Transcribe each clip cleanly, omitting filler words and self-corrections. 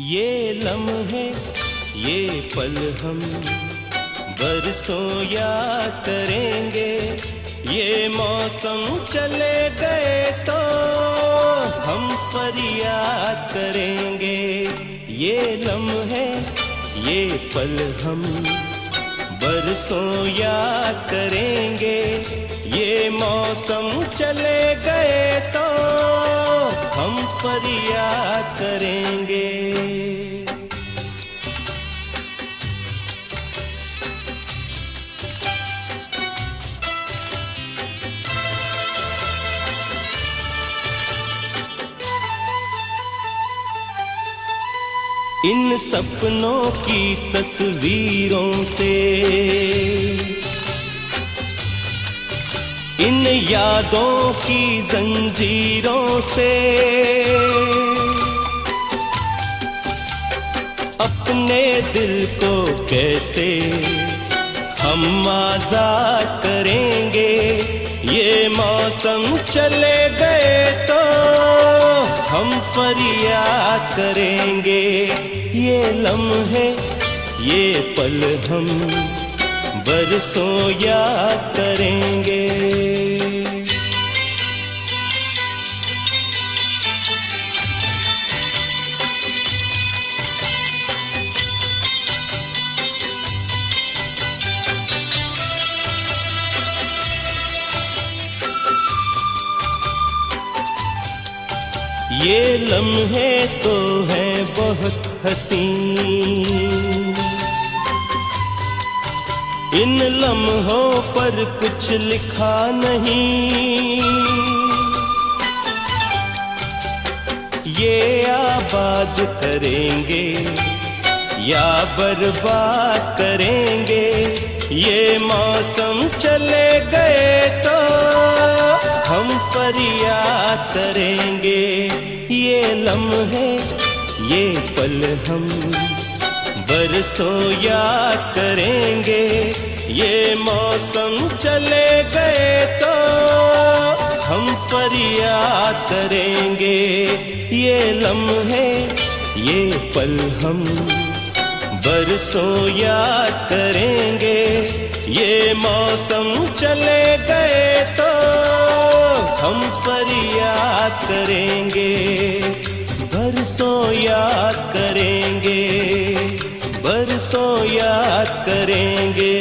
ये लम्हे ये पल हम बरसों याद करेंगे। ये मौसम चले गए तो हम फरियाद करेंगे। ये लम्हे ये पल हम बरसों याद करेंगे। ये मौसम चले गए तो हम फरियाद करेंगे। इन सपनों की तस्वीरों से, इन यादों की जंजीरों से अपने दिल को कैसे हम आजाद करेंगे। ये मौसम चले गए तो हम फरियाद करेंगे। ये लम्हे ये पल हम बरसों याद करेंगे। ये लम्हे तो हैं बहुत हसीन, इन लम्हों पर कुछ लिखा नहीं। ये आबाद करेंगे या बर्बाद करेंगे। ये मौसम चले गए तो हम फरियाद करेंगे। ये लम्हे ये पल हम बरसों याद करेंगे। ये मौसम चले गए तो हम फरियाद करेंगे। ये लम्हे ये पल हम बरसों याद करेंगे। ये मौसम चले गए तो हम फरियाद करेंगे। बरसों याद करेंगे, बरसों याद करेंगे।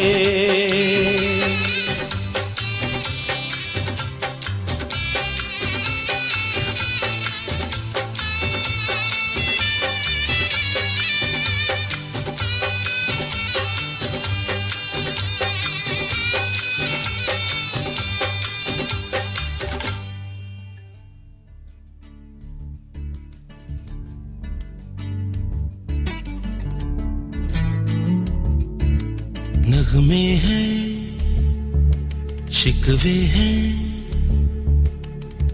नगमे हैं, शिकवे हैं,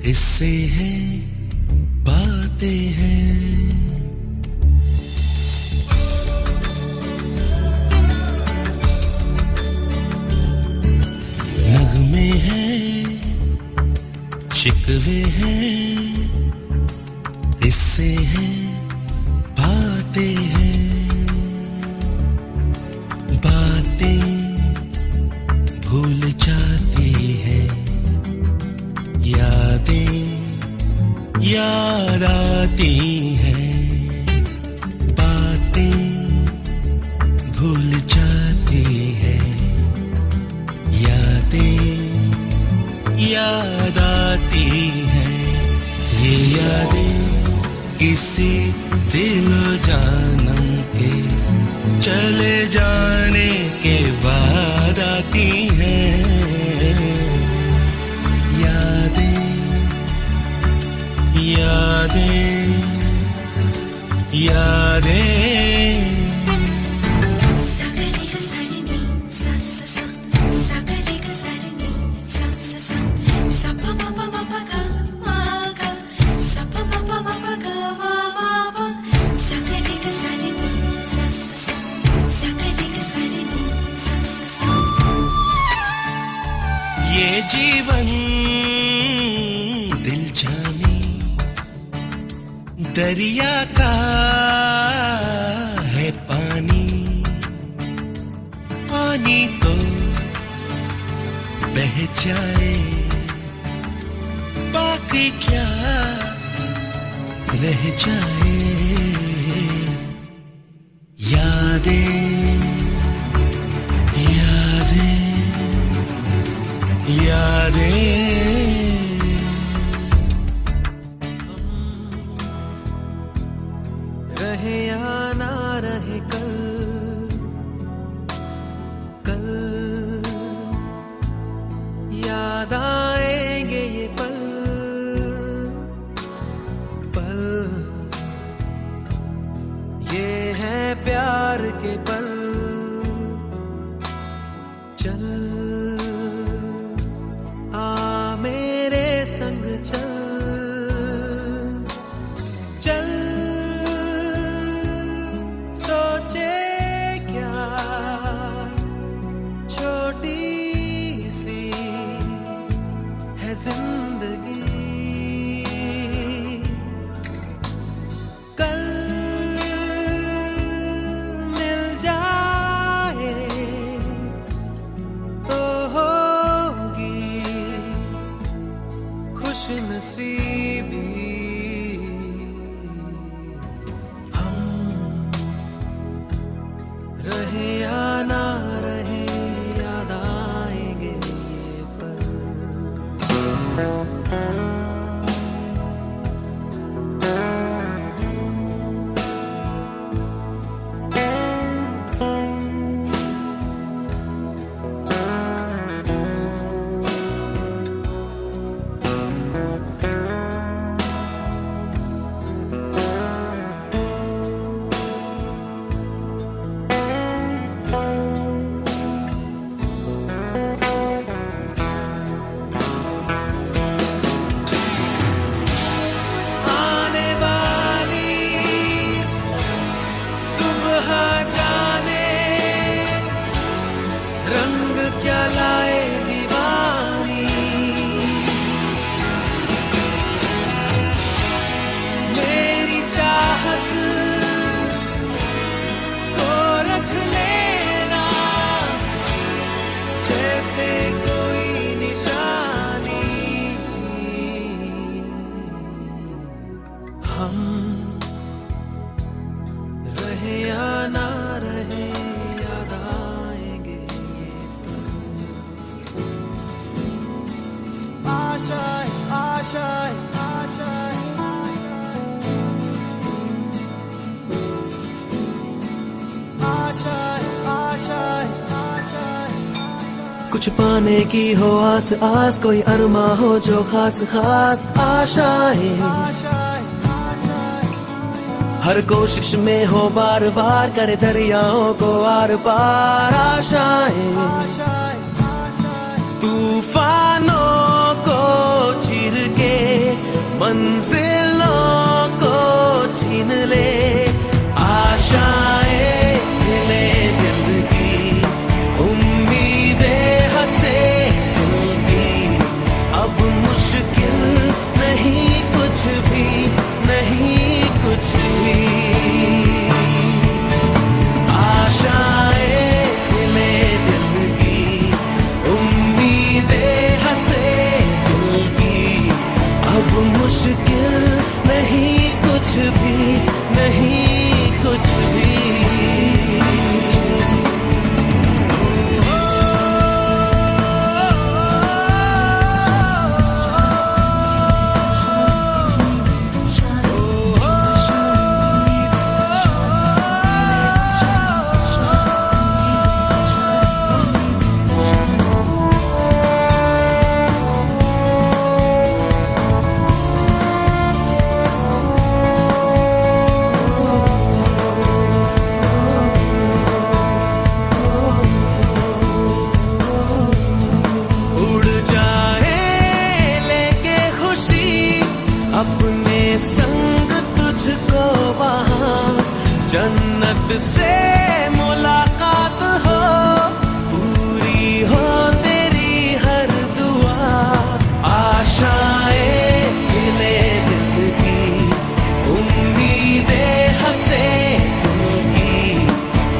किस्से हैं, बातें हैं। नगमे हैं, शिकवे हैं, किस्से हैं, बातें हैं। भूल जाती है, यादें याद आती हैं। बातें भूल जाती है, यादें याद आती हैं। ये यादें किसी दिलो जानम के चले जाने के बाद आती हैं। यादें यादें यादें। ये जीवन दिल जानी दरिया का पानी तो बह जाए, बाकी क्या रह जाए। यादें यादें यादें, रहे या ना रहे कल, कल याद आएंगे ये पल, पल ये है प्यार के पल। चल आ मेरे संग चल, चल सोचे क्या छोटी सी है जिंदगी। कल मिल जाए तो होगी खुश नसीबी। रहे या ना रहे याद आएंगे ये पल। आने वाली सुबह जाने रंग क्या लाए दीवानी। मेरी चाहत को रख लेना जैसे कोई निशानी। हम रहे या ना रहे याद आएंगे ये पल। आशाएं आशाएं आशाएं आशाएं आशाएं आशाएं, कुछ पाने की हो आस आस, कोई अरमा हो जो खास खास। आशाएं हर कोशिश में हो बार बार, करे दरियाओं को आर पार। आशाएं तूफानों को चीर के मंजिलों को छीन ले। आशाएं ले दिल की उम्मीदें हंसे दिल की, अब मुश्किल नहीं कुछ भी, नहीं कुछ भी। आशाएं ले दिल की उम्मीदें हंसे दिल की, अब मुश्किल नहीं कुछ भी, नहीं कुछ भी। अपने संग तुझको वहाँ जन्नत से मुलाकात हो, पूरी हो तेरी हर दुआ। आशाएं मिले दिल की उम्मीदें हंसे दिल की,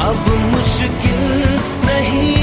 अब मुश्किल नहीं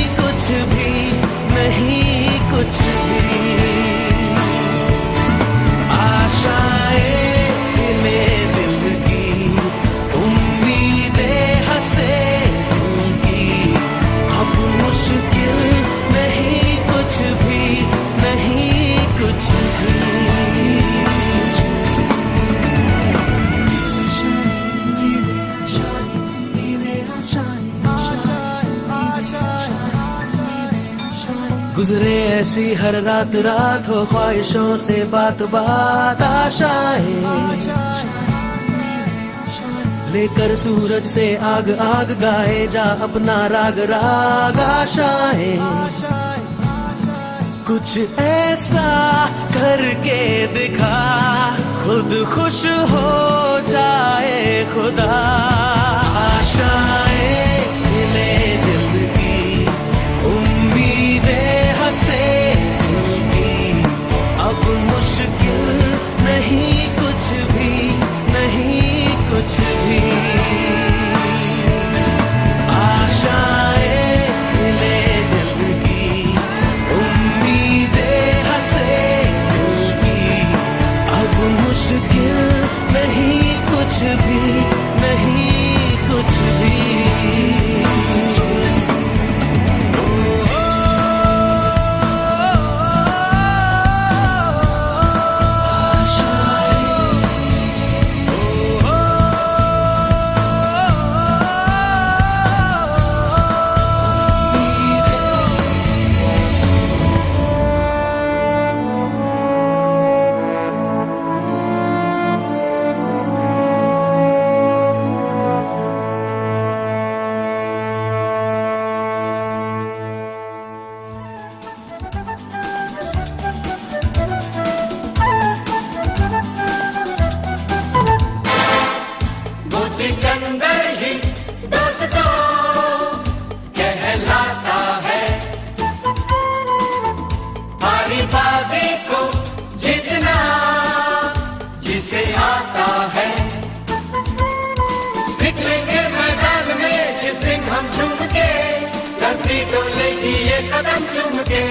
गुजरे ऐसी हर रात रात हो ख्वाहिशों से बात बात आशाएं लेकर सूरज से आग आग गाए जा अपना राग राग आशाएं कुछ ऐसा करके दिखा खुद खुश हो जाए खुदा आशाएं मिले दिल की उम्मीदें हंसे दिल की अब मुश्किल नहीं कुछ भी नहीं कुछ भी आशाएं मिले दिल की उम्मीदें हंसे दिल की अब मुश्किल नहीं कुछ भी नहीं कुछ भी सिकंदर ही दोस्तों कहलाता है हारी बाजी को जीतना जिसे आता है निकलेंगे मैदान में जिस दिन हम चूम के धरती डोलेगी ये कदम चूम के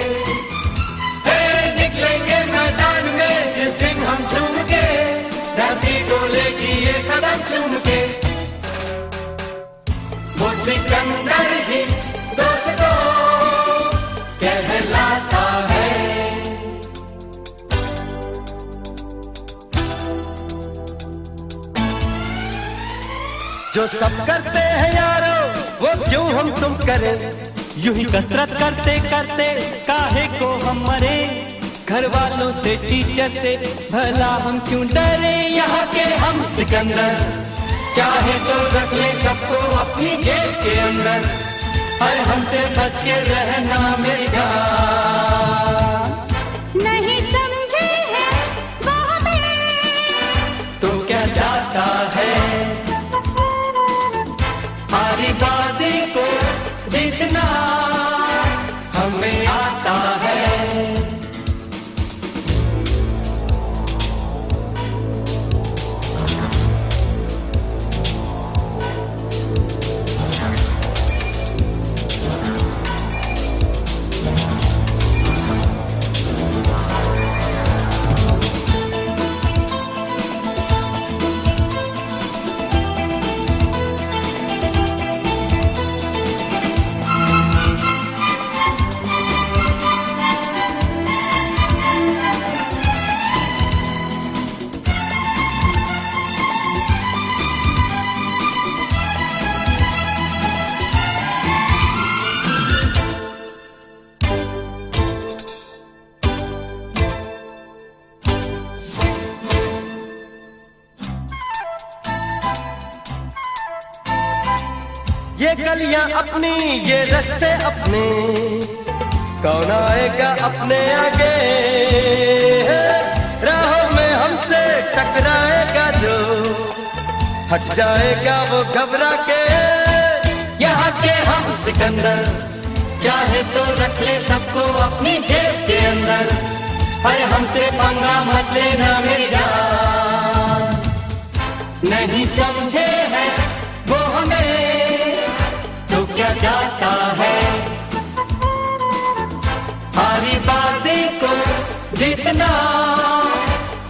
निकलेंगे मैदान में जिस दिन हम चूम के धरती डोलेगी ये कदम चूम के वो सिकंदर ही दोस्तों कहलाता है जो सब करते हैं यारो वो क्यों हम तुम करें यूं ही कसरत करते करते काहे को हम मरे घर वालों से टीचर से भला हम क्यों डरे यहाँ के हम सिकंदर चाहे तो रख ले सबको अपनी जेब के अंदर और हमसे बच के रहना मेरी जान नहीं समझे हैं वो हमें तो क्या जाता है हारी बाजी को जीतना हमें आता है ये गलियां अपनी ये रास्ते अपने कौन आएगा अपने आगे राहों में हमसे टकराएगा जो हट जाएगा वो घबरा के यहाँ के हम सिकंदर चाहे तो रख ले सबको अपनी जेब के अंदर पर हमसे पंगा मत लेना मेरी जान नहीं समझे है वो हमें तो क्या जाता है हारी बाजी को जीतना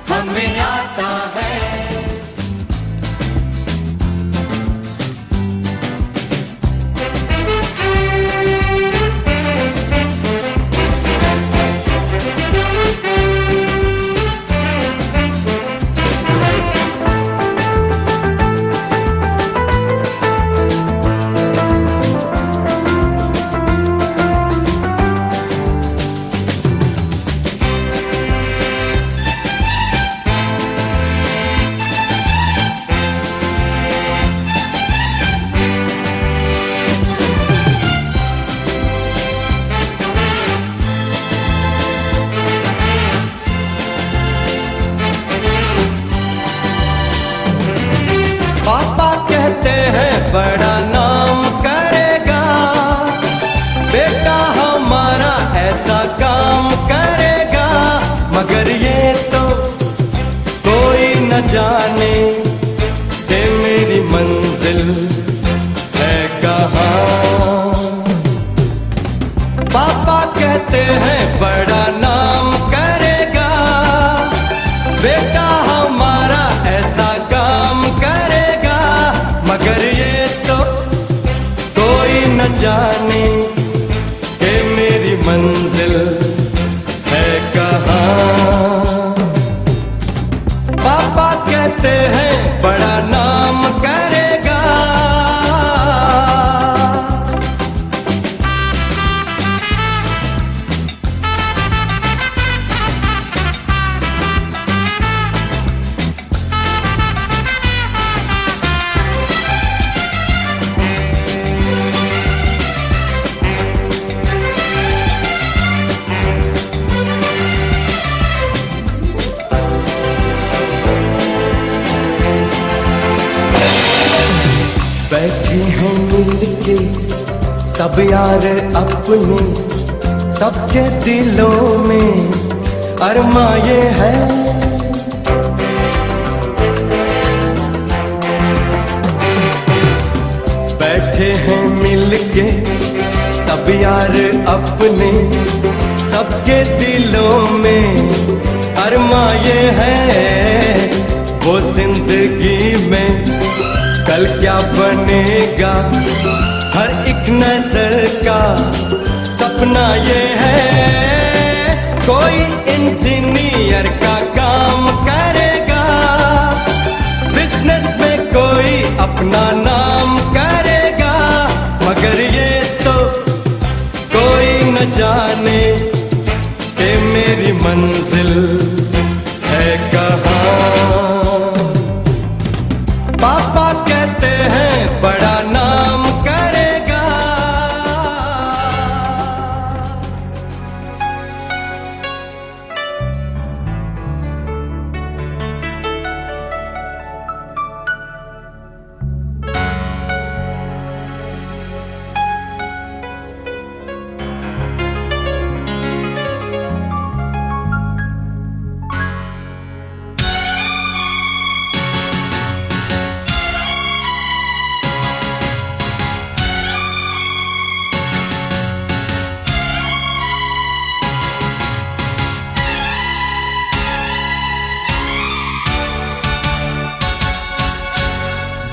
हमें आता है बड़ा नाम करेगा, बेटा हमारा ऐसा काम करेगा। मगर ये तो कोई न जाने कि मेरी मंजिल है कहाँ। पापा कहते हैं बड़ा नाम करेगा, बेटा हमारा ऐसा काम करेगा। मगर ये तो कोई न जाने कि मेरी मंजिल है कहाँ। पापा कहते हैं बड़ा नाम करेगा। बैठे हैं मिलके सब यार अपने, सबके दिलों में अरमा ये है। बैठे हैं मिलके सब यार अपने, सबके दिलों में अरमा ये है। वो जिंदगी में कल क्या बनेगा, हर एक नजर का सपना ये है। कोई इंजीनियर का काम करेगा, बिजनेस में कोई अपना नाम करेगा। मगर ये तो कोई न जाने कि मेरी मंजिल है कहाँ। पापा कहते हैं बड़ा नाम करेगा।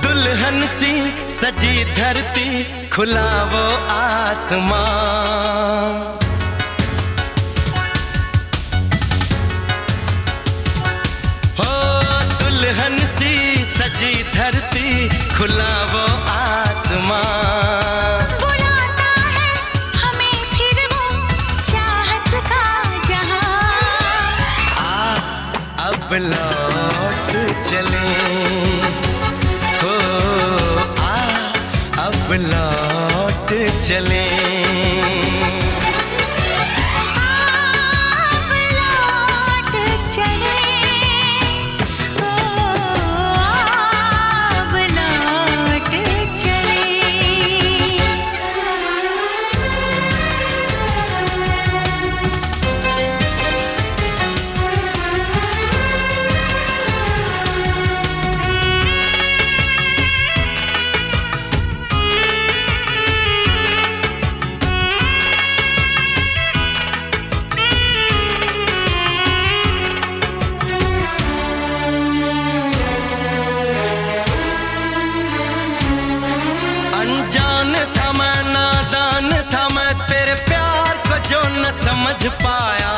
दुल्हन सी सजी धरती, खुला वो आसमां। हो दुल्हन सी सजी धरती, खुला वो आसमां। बुलाता है हमें फिर वो चाहत का जहां। अब लौट चले, अब लौट चले। अब लौट चले, अब लौट चले। समझ पाया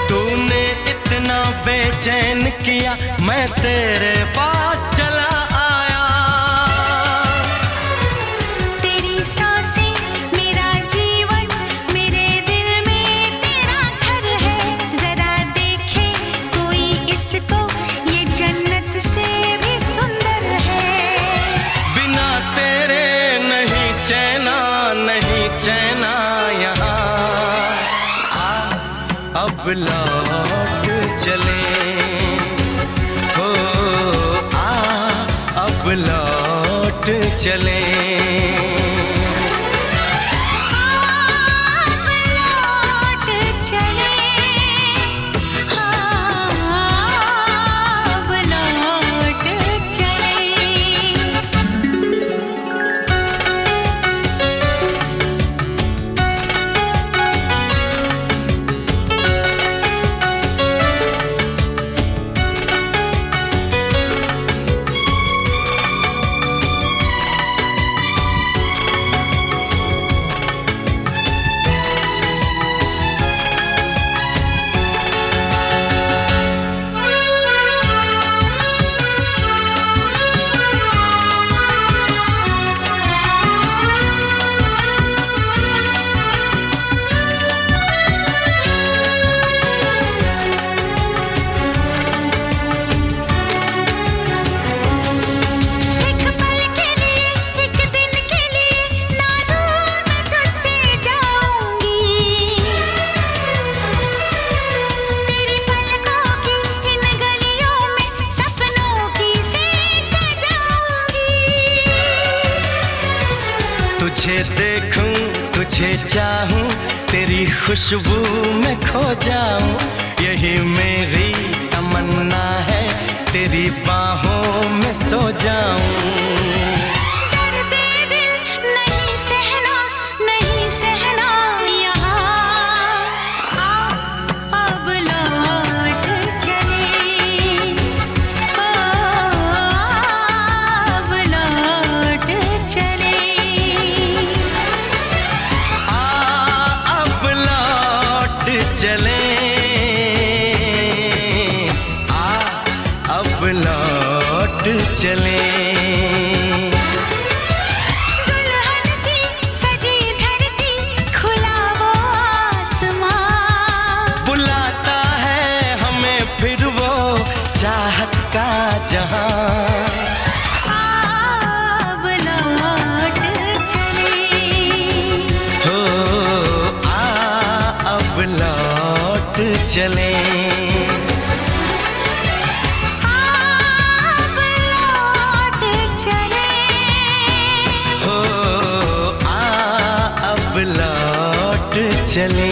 तूने इतना बेचैन किया, मैं तेरे पास चला आया। तेरी सांसें मेरा जीवन, मेरे दिल में तेरा घर है। जरा देखे कोई इसको, ये जन्नत से भी सुंदर है। बिना तेरे नहीं चैना, नहीं चैना यहाँ। अब लौट चले, हो चले। तुझे देखूं तुझे चाहूं तेरी खुशबू में खो जाऊं, यही मेरी तमन्ना है तेरी बाहों में सो जाऊं। चले आ अब लौट चले। दुल्हन सी सजी धरती खुला वो आसमां, बुलाता है हमें फिर वो चाहत का जहां। अब लौट चले हो अब लौट चले। अब लौट चले हो अब लौट चले।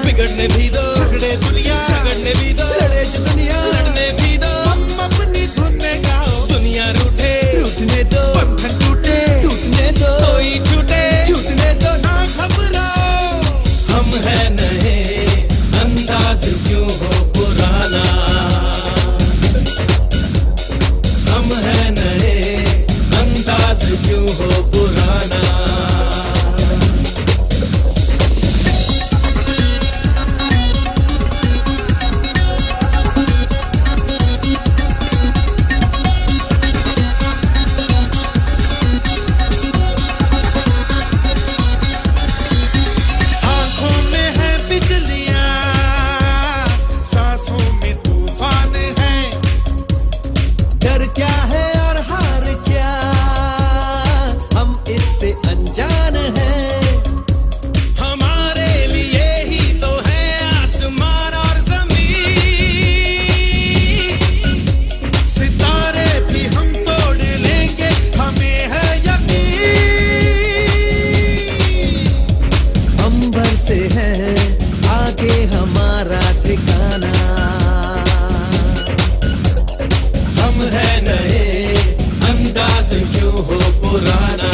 बिगड़ने भी दो, झगड़े दुनिया झगड़ने भी दो, लड़े जो दुनिया लड़ने भी दो। हम अपनी धुन में गाओ, दुनिया रूठे रूठने दो, बंधन टूटे टूटने दो, कोई छूटे छूटने दो। ना घबराओ हम है नए, अंदाज क्यों हो पुराना। हम है नए, अंदाज क्यों हो पुराना। पुराना।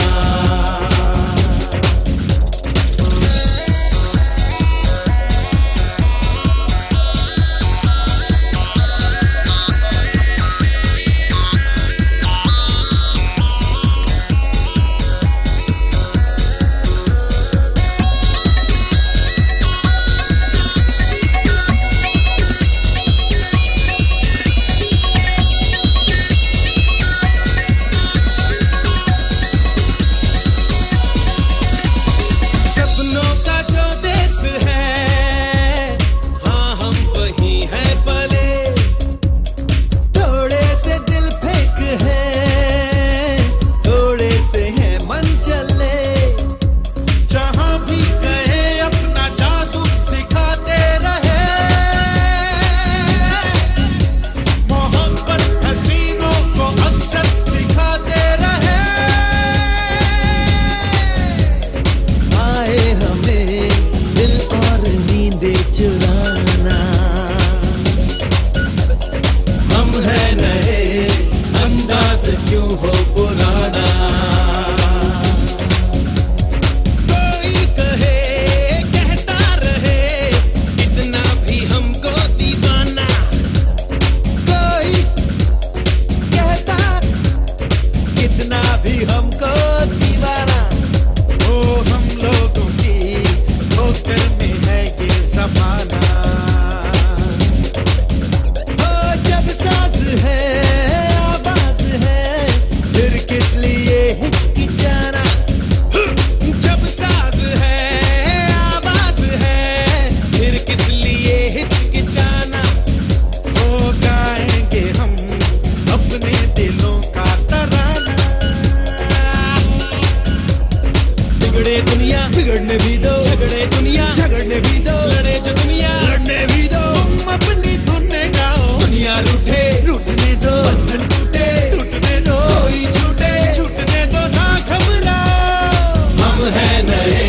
बिगड़ने भी दो, झगड़े दुनिया झगड़ने भी दो, लड़े जो दुनिया लड़ने भी दो। तुम अपनी धुन में गाओ, दुनिया रूठे रूठने दो, बंधन टूटे टूटने दो, कोई छूटे छूटने दो, ना घबराओ। हम हैं नए,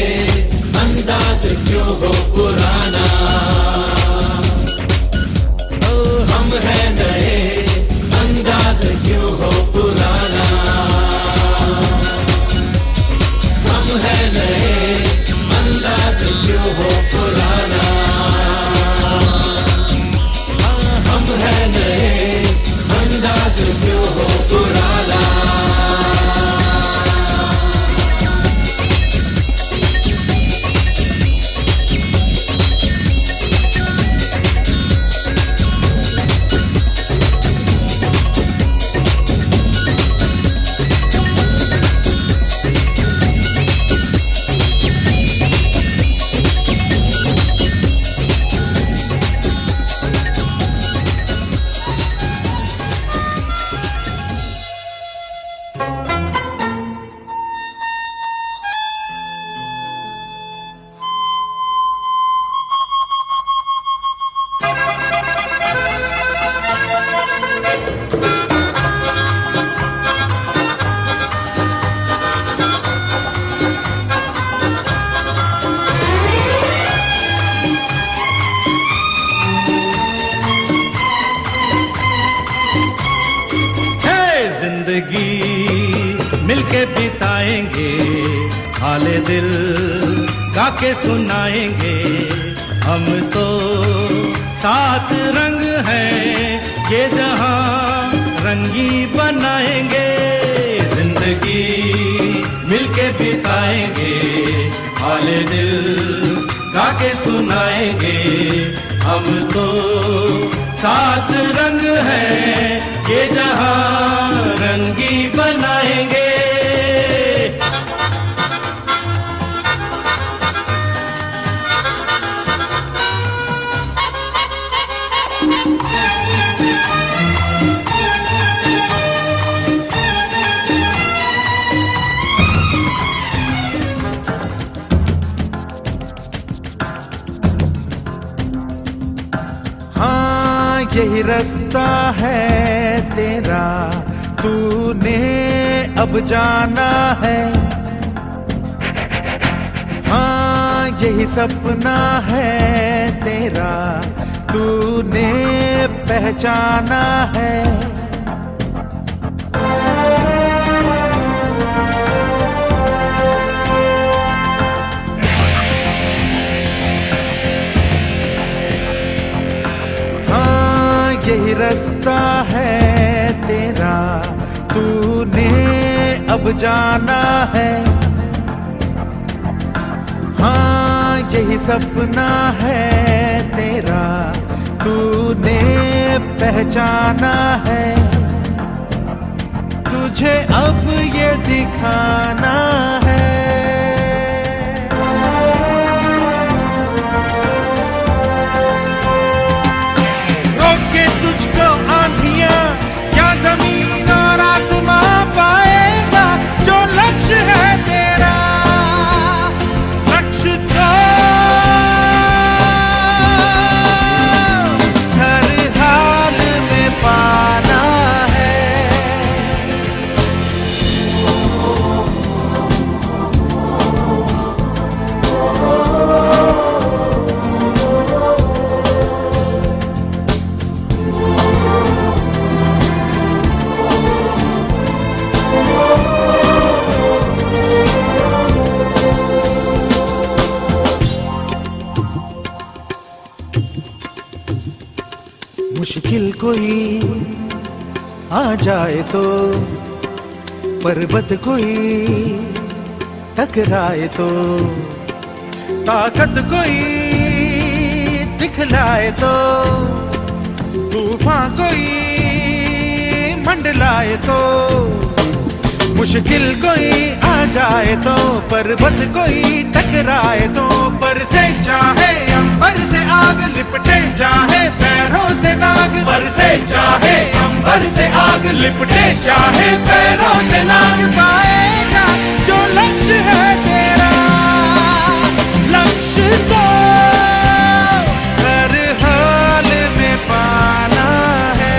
अंदाज क्यों हो पुराना। ओ हम हैं नए, अंदाज क्यों हो पुराना। हम हैं नए, अंदाज क्यों हो पुराना। हम हैं नए, अंदाज क्यों हो पुराना। जिंदगी मिलके बिताएंगे, हाले दिल गा के सुनाएंगे। हम तो सात रंग हैं, ये जहां रंगी बनाएंगे। जिंदगी मिलके बिताएंगे, हाले दिल गा के सुनाएंगे। हम तो सात रंग हैं, ये जहां रंगी बनाएंगे। हाँ यही रास्ता है तेरा, तूने अब जाना है। हाँ यही सपना है तेरा, तूने पहचाना है। अब जाना है। हाँ यही सपना है तेरा, तूने पहचाना है। तुझे अब ये दिखाना है। रोके तुझको आंधियां क्या जमीन और आसमां पाएगा जो लक्ष्य है तेरा। लक्ष्य तो हर हाल में पाना है। मुश्किल कोई आ जाए तो, पर्वत कोई टकराए तो, ताकत कोई दिखलाए तो, तूफान कोई मंडलाए तो। मुश्किल कोई आ जाए तो, पर्वत कोई टकराए तो, पर से चाहे अंबर से आग लिपटे चाहे पैरों से नाग, पर से चाहे अंबर से आग लिपटे चाहे पैरों से नाग, पाएगा जो लक्ष्य है तेरा। लक्ष्य तो हर हाल में पाना है।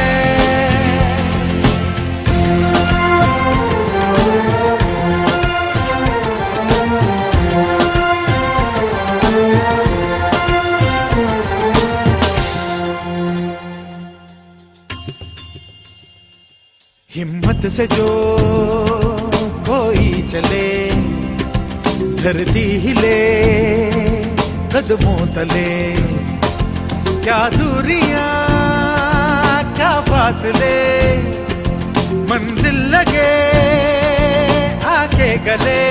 हिम्मत से जो कोई चले, धरती हिले कदमों तले। क्या दूरियां क्या फासले, मंजिल लगे आके गले।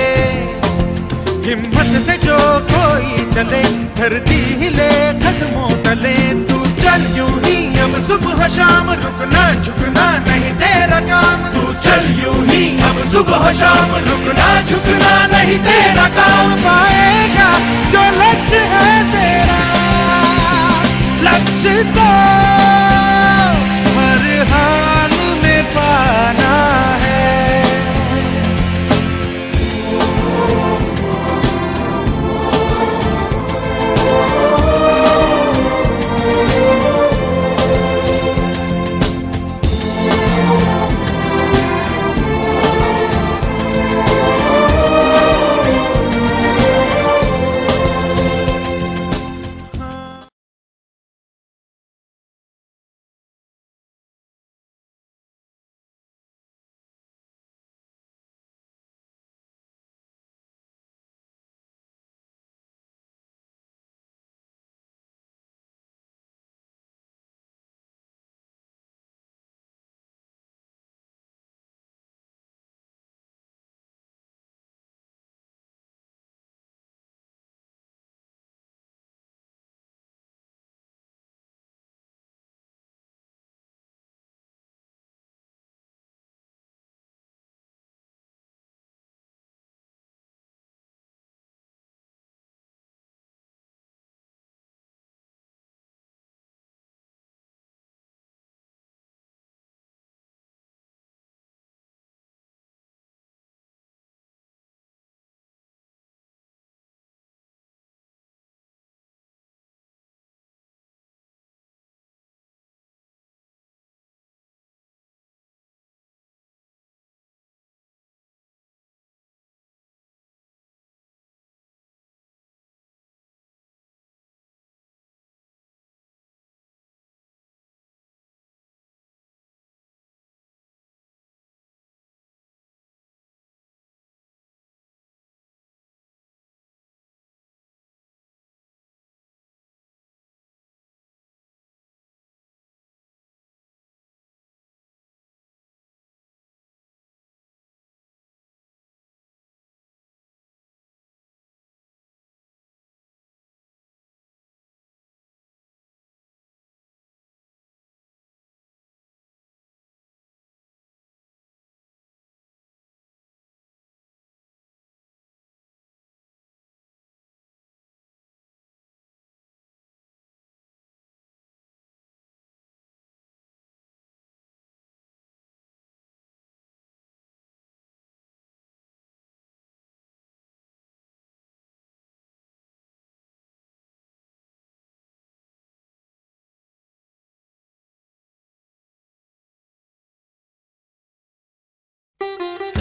हिम्मत से जो कोई चले, धरती हिले कदमों तले। तू चल यूं ही अब सुबह शाम, रुकना झुकना नहीं तेरा काम। तू चल यूं ही अब सुबह शाम, रुकना झुकना नहीं तेरा काम। पाएगा जो लक्ष्य है तेरा। लक्ष्य तो